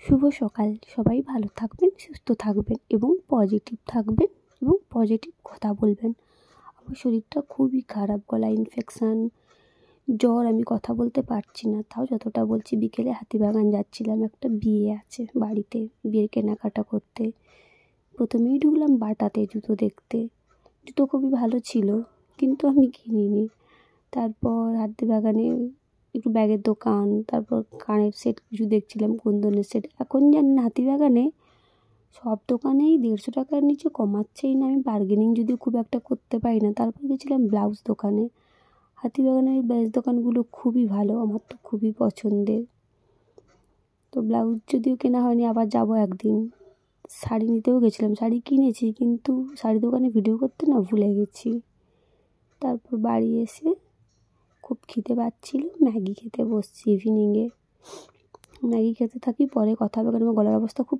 শুভ সকাল। সবাই ভালো থাকবেন, সুস্থ থাকবেন এবং পজিটিভ থাকবেন এবং পজিটিভ কথা বলবেন। আমার শরীরটা খুবই খারাপ, গলা ইনফেকশান, জ্বর, আমি কথা বলতে পারছি না। তাও যতটা বলছি, বিকেলে হাতিবাগান যাচ্ছিলাম, একটা বিয়ে আছে বাড়িতে, বিয়ের কেনাকাটা করতে। প্রথমেই ঢুকলাম বাটাতে জুতো দেখতে। জুতো খুবই ভালো ছিল, কিন্তু আমি কিনিনি। তারপর হাতিবাগানে একটু ব্যাগের দোকান, তারপর কানের সেট কিছু দেখছিলাম, কুন্দনের সেট। এখন জানেন হাতিবাগানে সব দোকানেই 150 টাকার নিচে কমাচ্ছেই না। আমি বার্গেনিং যদিও খুব একটা করতে পারি না। তারপর গেছিলাম ব্লাউজ দোকানে। হাতিবাগানের ব্লাউজ দোকানগুলো খুবই ভালো, আমার তো খুবই পছন্দের। তো ব্লাউজ যদিও কেনা হয়নি, আবার যাব একদিন। শাড়ি নিতেও গেছিলাম, শাড়ি কিনেছি, কিন্তু শাড়ি দোকানে ভিডিও করতে না ভুলে গেছি। তারপর বাড়ি এসে খুব খিদে পাচ্ছিল, ম্যাগি খেতে বসছি ইভিনিংয়ে। ম্যাগি খেতে থাকি, পরে কথা হবে, কারণ আমার গলার অবস্থা খুব